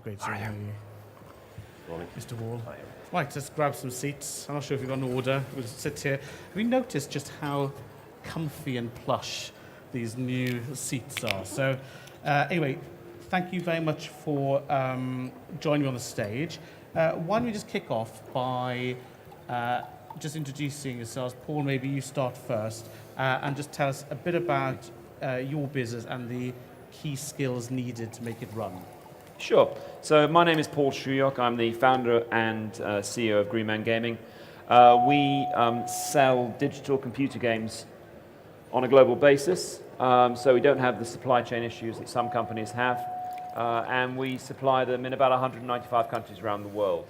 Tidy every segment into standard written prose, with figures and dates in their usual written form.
great to hear you. Morning. Mr. Wall. Right, let's grab some seats. I'm not sure if you've got an order. We'll sit here. Have you noticed just how comfy and plush these new seats are? So anyway, thank you very much for joining me on the stage. Why don't we just kick off by just introducing yourselves. Paul, maybe you start first and just tell us a bit about your business and the key skills needed to make it run. Sure. So my name is Paul Sulyok. I'm the founder and CEO of Green Man Gaming. We sell digital computer games on a global basis, so we don't have the supply chain issues that some companies have, and we supply them in about 195 countries around the world.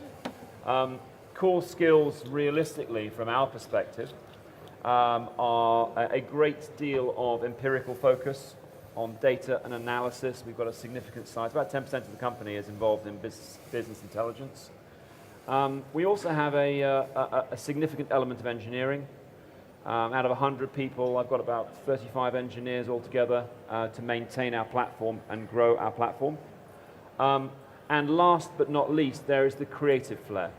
Core skills, realistically, from our perspective, are a great deal of empirical focus on data and analysis. We've got a significant size. About 10% of the company is involved in business intelligence. We also have a significant element of engineering. Out of 100 people, I've got about 35 engineers altogether to maintain our platform and grow our platform. And last but not least, there is the creative flair.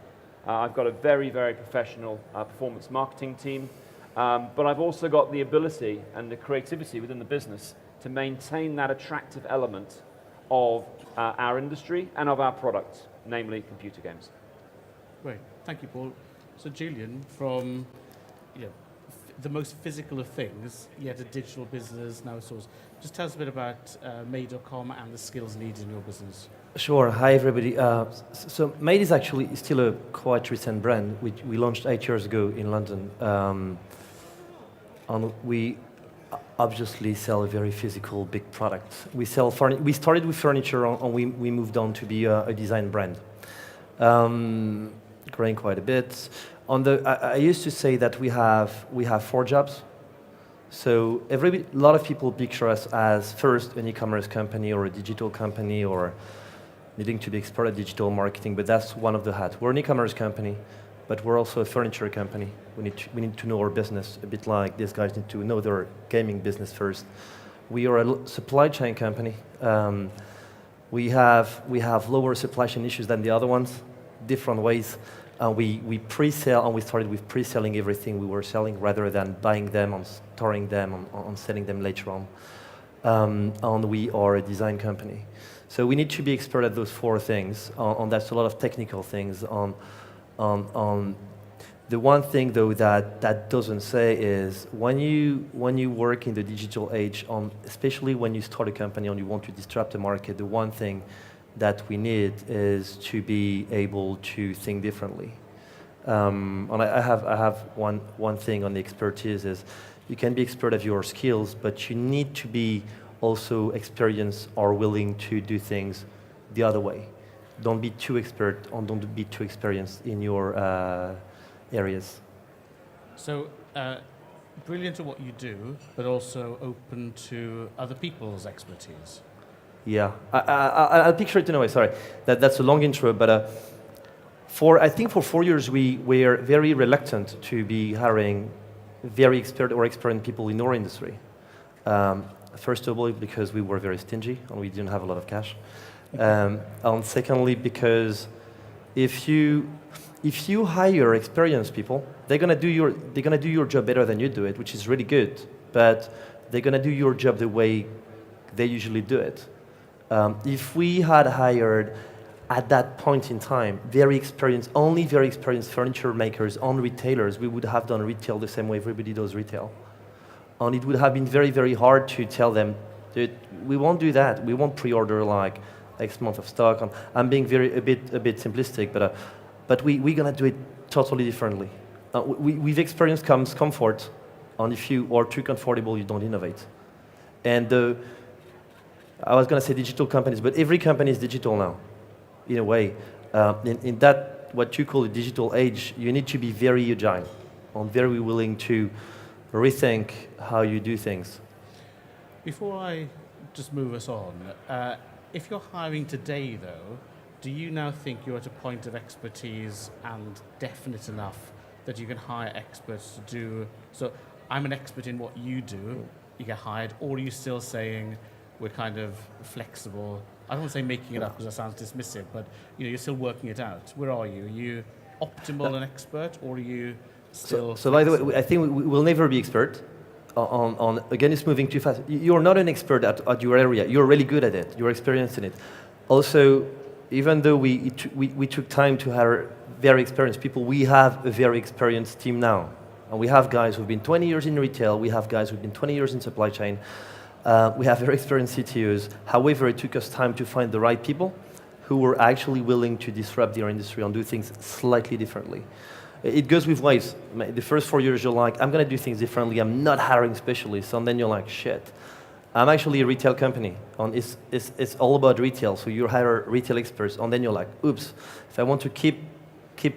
I've got a very, very professional performance marketing team, but I've also got the ability and the creativity within the business to maintain that attractive element of our industry and of our product, namely computer games. Great, thank you, Paul. So Julien, from the most physical of things, yet a digital business now source. Just tell us a bit about Made.com and the skills needed in your business. Sure. Hi, everybody. So Made is actually still a quite recent brand, which we launched 8 years ago in London. And we obviously sell a very physical, big product. We started with furniture, and we moved on to be a design brand, growing quite a bit. I used to say that we have 4 jobs. So a lot of people picture us as first an e-commerce company or a digital company or needing to be expert at digital marketing, but that's one of the hats. We're an e-commerce company, but we're also a furniture company. We need to know our business, a bit like these guys need to know their gaming business first. We are a supply chain company. We have lower supply chain issues than the other ones, different ways. We pre-sell, and we started with pre-selling everything we were selling rather than buying them and storing them and selling them later on. And we are a design company. So we need to be expert at those 4 things, and that's a lot of technical things. The one thing though that doesn't say is when you work in the digital age, especially when you start a company and you want to disrupt the market, the one thing that we need is to be able to think differently. And I have one thing on the expertise is you can be expert at your skills, but you need to be also experienced or willing to do things the other way. Don't be too expert and don't be too experienced in your areas. So brilliant at what you do, but also open to other people's expertise. Yeah, I'll picture it in a way, sorry. That's a long intro, but I think for 4 years we were very reluctant to be hiring very experienced people in our industry. First of all, because we were very stingy and we didn't have a lot of cash. And secondly, because if you hire experienced people, they're gonna do your job better than you do it, which is really good. But they're gonna do your job the way they usually do it. If we had hired at that point in time only very experienced furniture makers and retailers, we would have done retail the same way everybody does retail. And it would have been very, very hard to tell them, dude, we won't do that. We won't pre-order like X month of stock. And I'm being a bit simplistic, but we're gonna do it totally differently. With experience comes comfort, and if you are too comfortable, you don't innovate. And I was gonna say digital companies, but every company is digital now, in a way. In that, what you call a digital age, you need to be very agile and very willing to rethink how you do things. Before I just move us on, if you're hiring today though, do you now think you're at a point of expertise and definite enough that you can hire experts to do, so I'm an expert in what you do, you get hired, or are you still saying we're kind of flexible I don't want to say making it up because that sounds dismissive, but you're still working it out. Where are you? Are you optimal and expert, or are you still? So by the way, I think we will never be expert on again, it's moving too fast. You're not an expert at your area. You're really good at it. You're experienced in it. Also, even though we took time to hire very experienced people, we have a very experienced team now. And we have guys who've been 20 years in retail. We have guys who've been 20 years in supply chain. We have very experienced CTOs. However, it took us time to find the right people who were actually willing to disrupt their industry and do things slightly differently. It goes with waves. The first 4 years, you're like, I'm going to do things differently. I'm not hiring specialists. And then you're like, shit. I'm actually a retail company. And it's all about retail. So you hire retail experts. And then you're like, oops, if I want to keep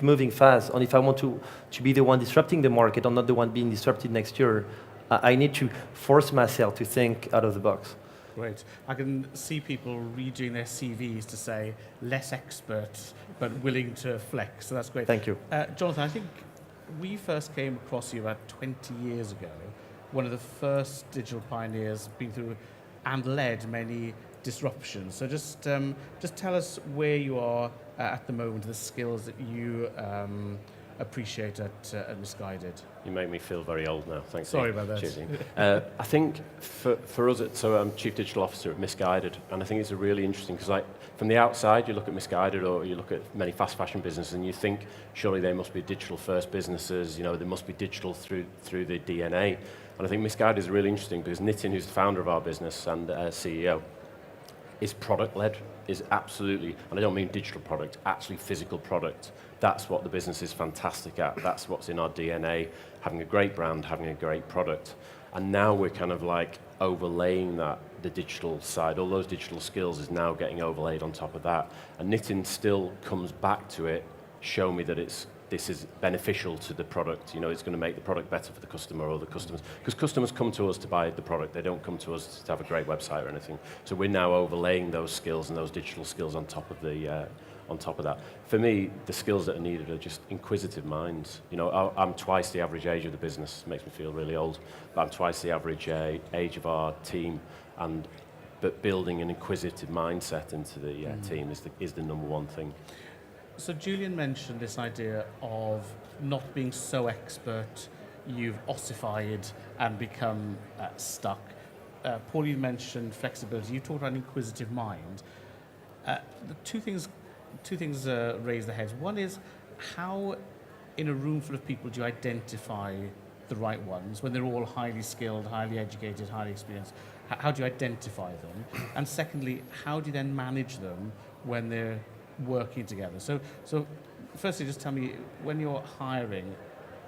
moving fast, and if I want to be the one disrupting the market and not the one being disrupted next year, I need to force myself to think out of the box. Great. I can see people redoing their CVs to say less expert, but willing to flex. So that's great. Thank you. Jonathan, I think we first came across you about 20 years ago, one of the first digital pioneers, been through and led many disruptions. So just tell us where you are at the moment, the skills that you appreciate at Missguided. You make me feel very old now. Thanks. Sorry about that. I think for us, so I'm Chief Digital Officer at Missguided, and I think it's a really interesting, because from the outside, you look at Missguided or you look at many fast fashion businesses and you think, surely they must be digital first businesses, they must be digital through the DNA. And I think Missguided is really interesting because Nitin, who's the founder of our business and CEO, is product-led, is absolutely, and I don't mean digital product, actually physical product. That's what the business is fantastic at. That's what's in our DNA, having a great brand, having a great product. And now we're kind of like overlaying that, the digital side, all those digital skills is now getting overlaid on top of that. And Nitin still comes back to it, show me that this is beneficial to the product. It's going to make the product better for the customer or the customers. Because customers come to us to buy the product. They don't come to us to have a great website or anything. So we're now overlaying those skills and those digital skills on top of that. For me, the skills that are needed are just inquisitive minds. I'm twice the average age of the business. It makes me feel really old. But I'm twice the average age of our team. But building an inquisitive mindset into the team is the number one thing. So Julien mentioned this idea of not being so expert, you've ossified and become stuck. Paul, you mentioned flexibility. You talked about an inquisitive mind. The two things raise their heads. One is, how in a room full of people do you identify the right ones when they're all highly skilled, highly educated, highly experienced? How do you identify them? And secondly, how do you then manage them when they're working together? So firstly, just tell me, when you're hiring,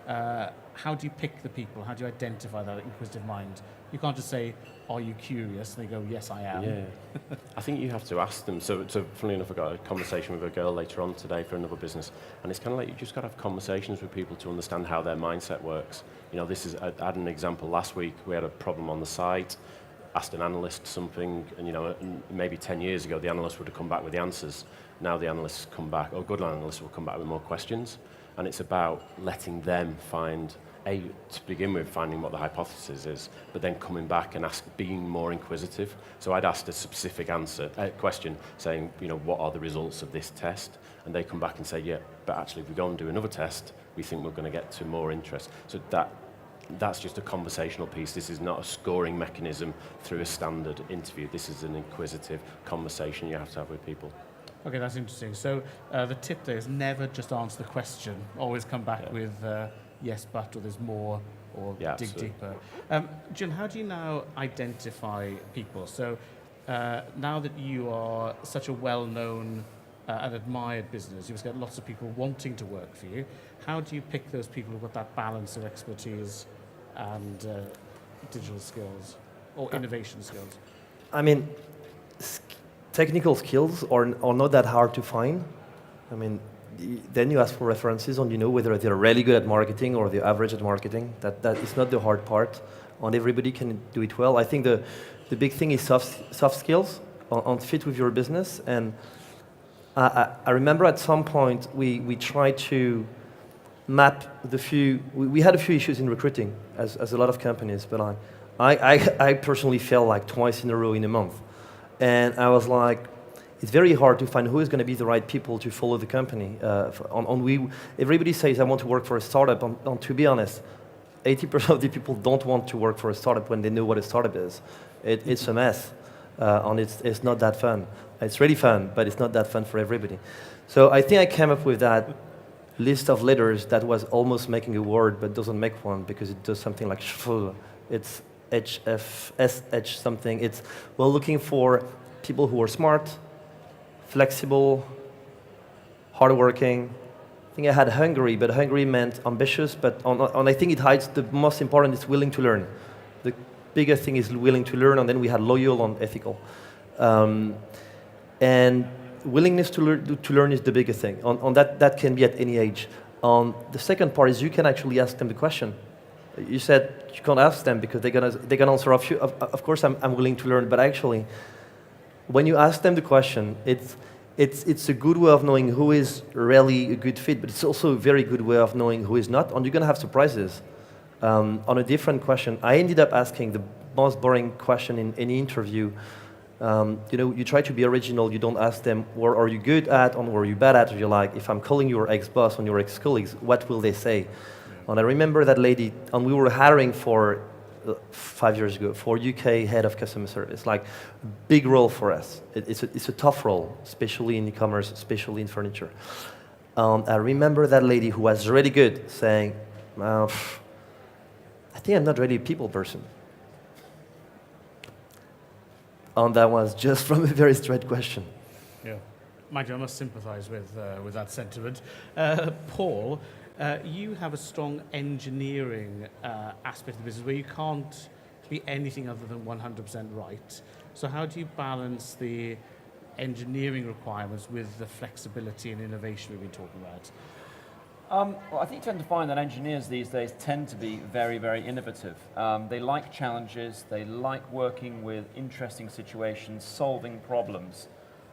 how do you pick the people? How do you identify that inquisitive mind? You can't just say, are you curious? And they go, yes, I am. Yeah. I think you have to ask them. So funnily enough, I got a conversation with a girl later on today for another business, and it's kind of like you just got to have conversations with people to understand how their mindset works. I had an example last week. We had a problem on the site, asked an analyst something, and maybe 10 years ago, the analyst would have come back with the answers. Now the analysts come back, or good analysts will come back with more questions. And it's about letting them find, to begin with, finding what the hypothesis is, but then coming back and being more inquisitive. So I'd asked a specific question saying, what are the results of this test? And they come back and say, yeah, but actually if we go and do another test, we think we're going to get to more interest. So that's just a conversational piece. This is not a scoring mechanism through a standard interview. This is an inquisitive conversation you have to have with people. Okay, that's interesting. So the tip there is never just answer the question. Always come back with yes, but, or there's more, or dig absolutely. deeper. Jim, how do you now identify people? So now that you are such a well-known and admired business, you've got lots of people wanting to work for you. How do you pick those people who've got that balance of expertise and digital skills or innovation skills? I mean, technical skills are not that hard to find. I mean, then you ask for references on, whether they're really good at marketing or they're average at marketing. That is not the hard part, and everybody can do it well. I think the big thing is soft skills on fit with your business. And I remember at some point we tried to map we had a few issues in recruiting, as a lot of companies, but I personally failed like twice in a row in a month. And I was like, it's very hard to find who is going to be the right people to follow the company. Everybody says, I want to work for a startup, and to be honest, 80% of the people don't want to work for a startup when they know what a startup is. It's a mess, and it's not that fun. It's really fun, but it's not that fun for everybody. So I think I came up with that list of letters that was almost making a word, but doesn't make one because it does something like shfl. It's HFSH something. It's, well, looking for people who are smart, flexible, hardworking. I think I had hungry, but hungry meant ambitious, but I think it hides the most important is willing to learn. The biggest thing is willing to learn, and then we had loyal and ethical. And willingness to learn is the biggest thing. On that can be at any age. The second part is you can actually ask them the question. You said you can't ask them because they're gonna answer off you. Of course, I'm willing to learn, but actually, when you ask them the question, it's a good way of knowing who is really a good fit, but it's also a very good way of knowing who is not, and you're gonna have surprises. On a different question, I ended up asking the most boring question in any interview. You try to be original. You don't ask them, what are you good at and what are you bad at? You're like, if I'm calling your ex-boss and your ex-colleagues, what will they say? And I remember that lady, and we were hiring for 5 years ago for UK head of customer service, like big role for us. It's a tough role, especially in e-commerce, especially in furniture. I remember that lady who was really good saying, I think I'm not really a people person. And that was just from a very straight question. Yeah, mind you, I must sympathise with that sentiment. Paul, you have a strong engineering aspect of the business where you can't be anything other than 100% right. So how do you balance the engineering requirements with the flexibility and innovation we've been talking about? Well, I think you tend to find that engineers these days tend to be very, very innovative. They like challenges, they like working with interesting situations, solving problems.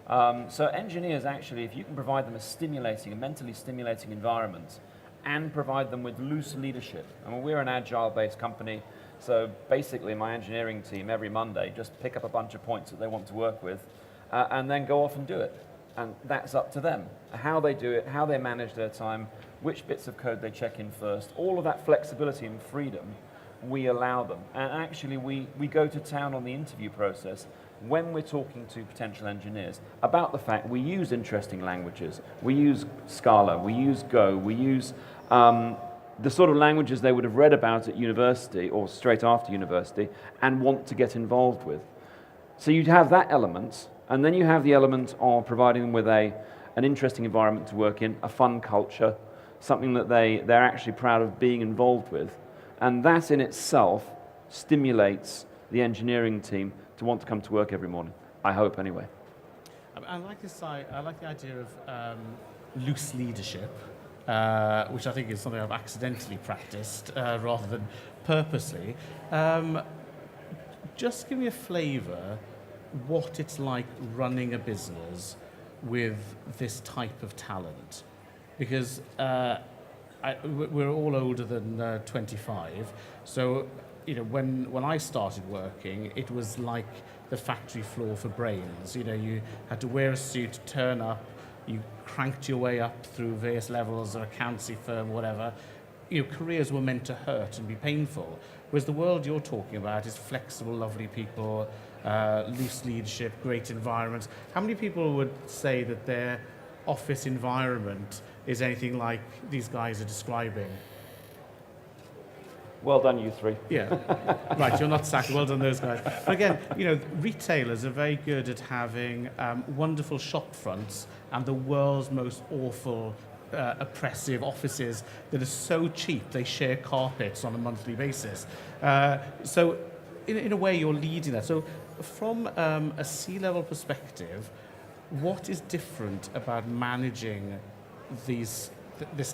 So engineers actually, if you can provide them a mentally stimulating environment and provide them with loose leadership. I mean, we're an agile-based company, so basically my engineering team every Monday just pick up a bunch of points that they want to work with and then go off and do it. And that's up to them. How they do it, how they manage their time, which bits of code they check in first, all of that flexibility and freedom, we allow them. And actually, we go to town on the interview process when we're talking to potential engineers about the fact we use interesting languages. We use Scala, we use Go, we use the sort of languages they would have read about at university or straight after university and want to get involved with. So you'd have that element, and then you have the element of providing them with an interesting environment to work in, a fun culture, something that they're actually proud of being involved with. And that in itself stimulates the engineering team to want to come to work every morning, I hope anyway. I like the idea of loose leadership, which I think is something I've accidentally practiced rather than purposely. Just give me a flavour what it's like running a business with this type of talent. Because we're all older than 25, so when I started working, it was like the factory floor for brains. You had to wear a suit, turn up, you cranked your way up through various levels, or accountancy firm, whatever. Careers were meant to hurt and be painful. Whereas the world you're talking about is flexible, lovely people, loose leadership, great environments. How many people would say that their office environment is anything like these guys are describing? Well done, you three. Yeah, right, you're not sacked. Well done, those guys. But again, retailers are very good at having wonderful shop fronts and the world's most awful, oppressive offices that are so cheap they share carpets on a monthly basis. So in a way, you're leading that. So from a C-level perspective, what is different about managing this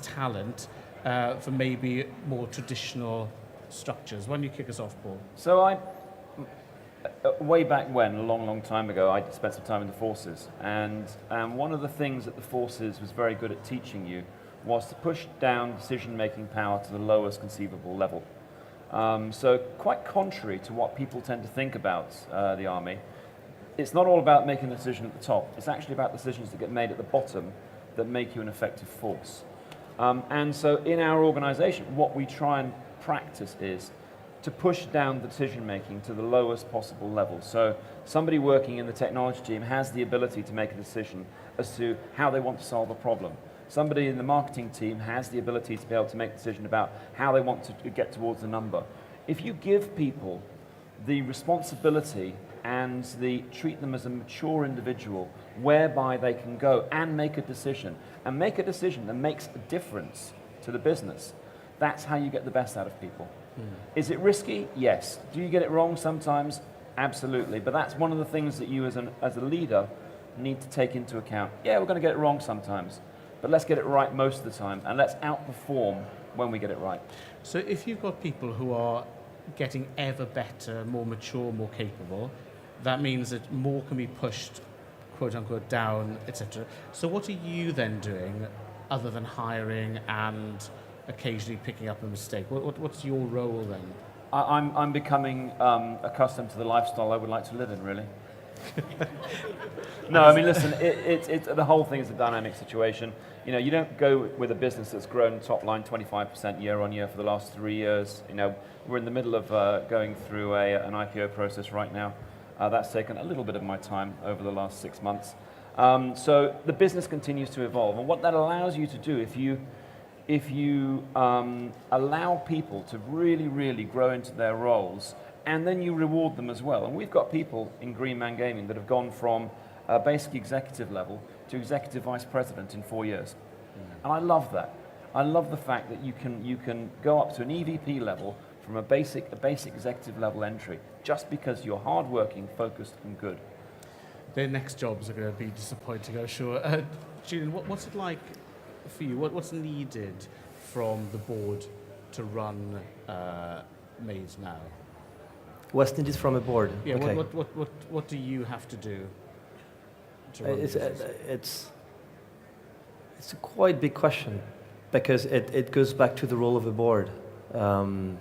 talent for maybe more traditional structures? Why don't you kick us off, Paul? So way back when, a long, long time ago, I spent some time in the forces. And one of the things that the forces was very good at teaching you was to push down decision-making power to the lowest conceivable level. So quite contrary to what people tend to think about the army, it's not all about making a decision at the top. It's actually about decisions that get made at the bottom that make you an effective force. And so in our organization, what we try and practice is to push down the decision making to the lowest possible level. So somebody working in the technology team has the ability to make a decision as to how they want to solve a problem. Somebody in the marketing team has the ability to be able to make a decision about how they want to get towards a number. If you give people the responsibility and treat them as a mature individual whereby they can go and make a decision that makes a difference to the business, that's how you get the best out of people. Is it risky? Yes. Do you get it wrong sometimes? Absolutely. But that's one of the things that you as a leader need to take into account. Yeah, we're going to get it wrong sometimes, but let's get it right most of the time, and let's outperform when we get it right. So if you've got people who are getting ever better, more mature, more capable, that means that more can be pushed, quote unquote, down, etc. So what are you then doing other than hiring and occasionally picking up a mistake? What's your role then? I'm becoming accustomed to the lifestyle I would like to live in, really. No, I mean, listen, the whole thing is a dynamic situation. You know, you don't go with a business that's grown top line 25% year on year for the last 3 years. You know, we're in the middle of going through an IPO process right now. That's taken a little bit of my time over the last 6 months. So the business continues to evolve, and what that allows you to do, if you allow people to really, really grow into their roles, and then you reward them as well. And we've got people in Green Man Gaming that have gone from basic executive level to executive vice president in 4 years. And I love that. I love the fact that you can go up to an EVP level from a basic executive level entry just because you're hardworking, focused, and good. Their next jobs are going to be disappointing, I'm sure. Julien, what's it like for you? What's needed from the board to run Made now? What's needed from a board? Yeah. Okay. What do you have to do to run the business? It's a quite big question because it goes back to the role of a board. The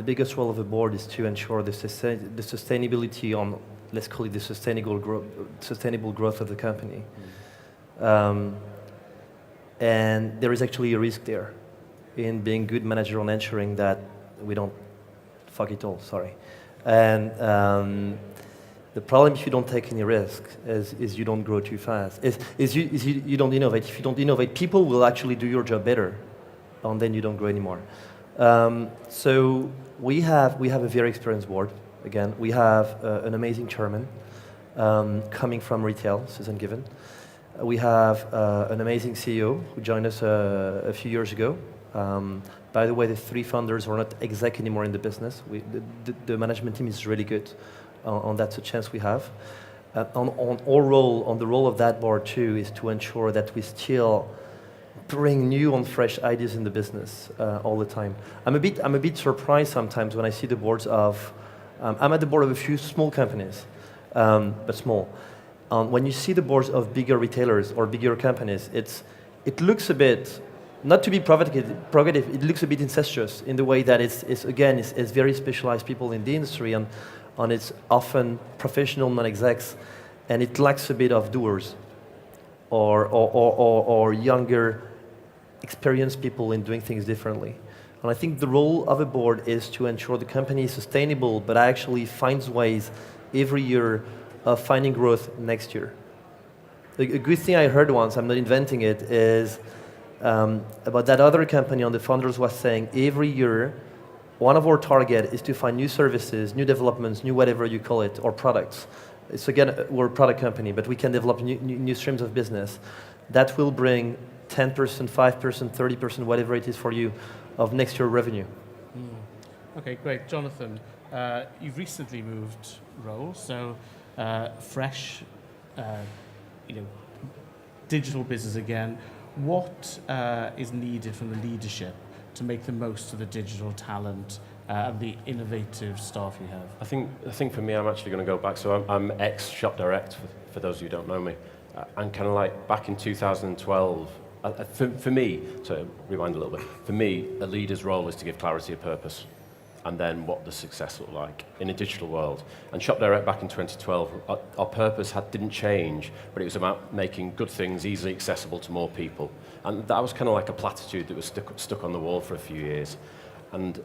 biggest role of a board is to ensure the sustainability on, let's call it the sustainable growth of the company. And there is actually a risk there in being good manager on ensuring that we don't fuck it all, sorry. And the problem if you don't take any risk is you don't grow too fast, is you don't innovate. If you don't innovate, people will actually do your job better, and then you don't grow anymore. So we have a very experienced board. Again, we have an amazing chairman coming from retail, Susan Given. We have an amazing CEO who joined us a few years ago. By the way, the 3 founders are not exec anymore in the business. The management team is really good, and that's a chance we have. On the role of that board too is to ensure that we still bring new and fresh ideas in the business all the time. I'm a bit surprised sometimes when I see the boards of. I'm at the board of a few small companies, but small. When you see the boards of bigger retailers or bigger companies, it looks a bit, not to be provocative, it looks a bit incestuous in the way that it's very specialized people in the industry, and it's often professional non-execs, and it lacks a bit of doers or younger, experienced people in doing things differently. And I think the role of a board is to ensure the company is sustainable, but actually finds ways every year of finding growth next year. A good thing I heard once, I'm not inventing it, is about that other company, and the founders was saying every year, one of our target is to find new services, new developments, new whatever you call it, or products. So again, we're a product company, but we can develop new streams of business that will bring 10%, 5%, 30%, whatever it is for you, of next year revenue. Okay, great. Jonathan, you've recently moved roles, so fresh, digital business again. What is needed from the leadership to make the most of the digital talent and the innovative staff you have? I think for me, I'm actually going to go back. So I'm ex-shop direct, for those who don't know me. And kind of like back in 2012, for me, to rewind a little bit, for me, a leader's role is to give clarity of purpose. and then what does success look like in a digital world. And Shop Direct back in 2012, our purpose didn't change, but it was about making good things easily accessible to more people. And that was kind of like a platitude that was stuck on the wall for a few years. And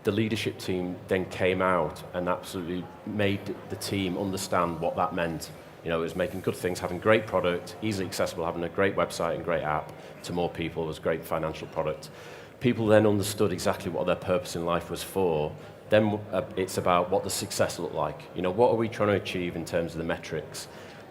the leadership team then came out and absolutely made the team understand what that meant. You know, it was making good things, having great product, easily accessible, having a great website and great app to more people. It was great financial product. People then understood exactly what their purpose in life was for. Then it's about what the success looked like. You know, what are we trying to achieve in terms of the metrics?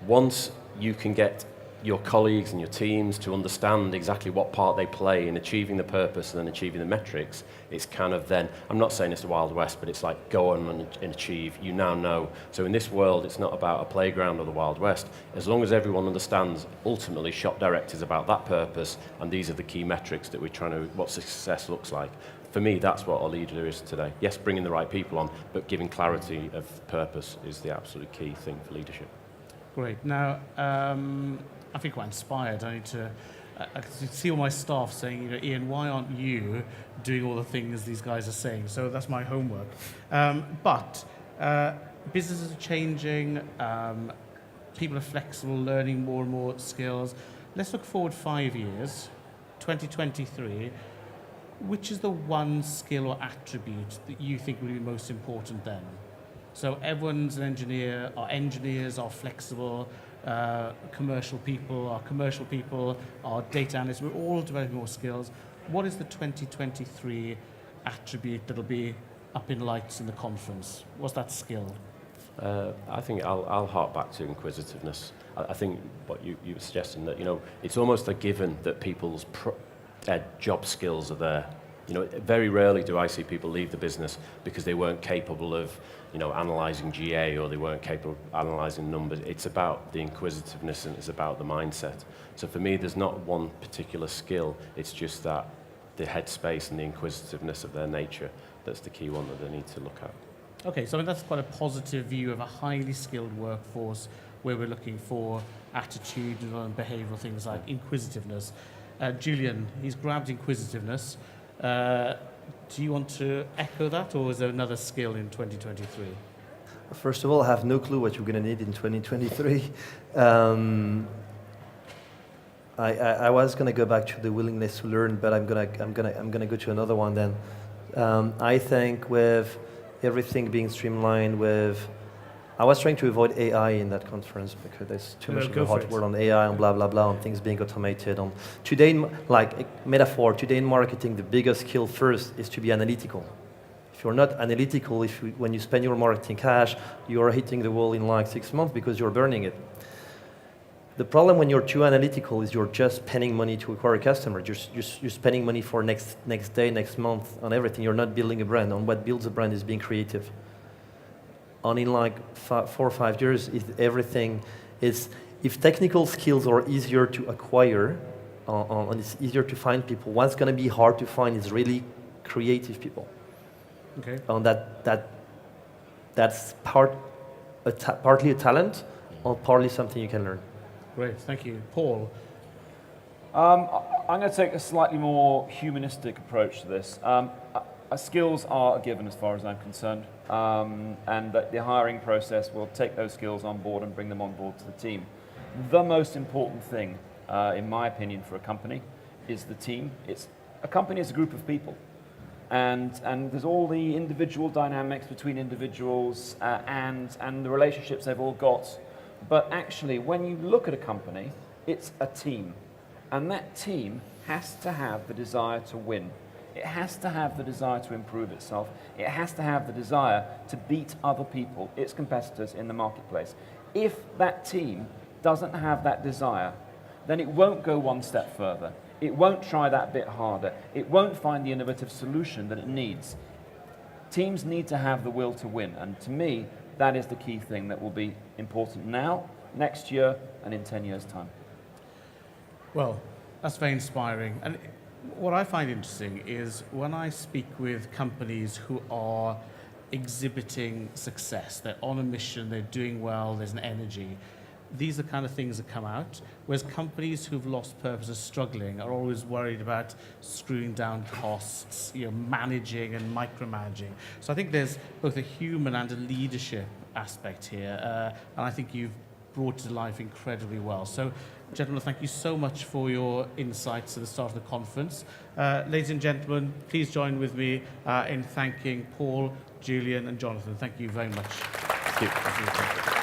Once you can get your colleagues and your teams to understand exactly what part they play in achieving the purpose and then achieving the metrics, it's kind of then, I'm not saying it's the Wild West, but it's like go on and achieve, you now know. So in this world, it's not about a playground or the Wild West. As long as everyone understands, ultimately Shop Direct is about that purpose, and these are the key metrics that we're trying to, what success looks like. For me, that's what our leader is today. Yes, bringing the right people on, but giving clarity of purpose is the absolute key thing for leadership. Great. Now, I feel quite inspired. I need to I can see all my staff saying, you know, Ian, why aren't you doing all the things these guys are saying? So that's my homework. But businesses are changing. People are flexible, learning more and more skills. Let's look forward 5 years, 2023. Which is the one skill or attribute that you think will be most important then? So everyone's an engineer, our engineers are flexible, commercial people, our data analysts, we're all developing more skills. What is the 2023 attribute that'll be up in lights in the conference? What's that skill? I think I'll hark back to inquisitiveness. I think what you were suggesting, that, you know, it's almost a given that people's job skills are there. You know, very rarely do I see people leave the business because they weren't capable of, you know, analysing GA, or they weren't capable of analysing numbers. It's about the inquisitiveness and it's about the mindset. So for me, there's not one particular skill. It's just that the headspace and the inquisitiveness of their nature, that's the key one that they need to look at. Okay, so I mean, that's quite a positive view of a highly skilled workforce where we're looking for attitudinal and behavioural things like inquisitiveness. Julien, he's grabbed inquisitiveness. Do you want to echo that, or is there another skill in 2023? First of all, I have no clue what you're going to need in 2023. I was going to go back to the willingness to learn, but I'm gonna go to another one then. I think with everything being streamlined, I was trying to avoid AI in that conference because there's too much of a hot word on AI and blah, blah, blah, on things being automated. Today, like metaphor, today in marketing, the biggest skill first is to be analytical. If you're not analytical, when you spend your marketing cash, you're hitting the wall in like 6 months because you're burning it. The problem when you're too analytical is you're just spending money to acquire a customer. You're spending money for next day, next month, on everything. You're not building a brand. And what builds a brand is being creative. And in like 4 or 5 years, if technical skills are easier to acquire, and it's easier to find people, what's going to be hard to find is really creative people. Okay. And that's partly a talent, or partly something you can learn. Great, thank you. Paul? I'm going to take a slightly more humanistic approach to this. Skills are a given as far as I'm concerned, and that the hiring process will take those skills on board and bring them on board to the team. The most important thing, in my opinion, for a company is the team. A company is a group of people, and there's all the individual dynamics between individuals and the relationships they've all got. But actually, when you look at a company, it's a team, and that team has to have the desire to win. It has to have the desire to improve itself. It has to have the desire to beat other people, its competitors in the marketplace. If that team doesn't have that desire, then it won't go one step further. It won't try that bit harder. It won't find the innovative solution that it needs. Teams need to have the will to win, and to me, that is the key thing that will be important now, next year, and in 10 years' time. Well, that's very inspiring. And what I find interesting is when I speak with companies who are exhibiting success, they're on a mission, they're doing well, there's an energy, these are the kind of things that come out, whereas companies who've lost purpose are struggling, are always worried about screwing down costs, managing and micromanaging. So I think there's both a human and a leadership aspect here, and I think you've brought it to life incredibly well. So, gentlemen, thank you so much for your insights at the start of the conference. Ladies and gentlemen, please join with me in thanking Paul, Julian and Jonathan. Thank you very much. Thank you.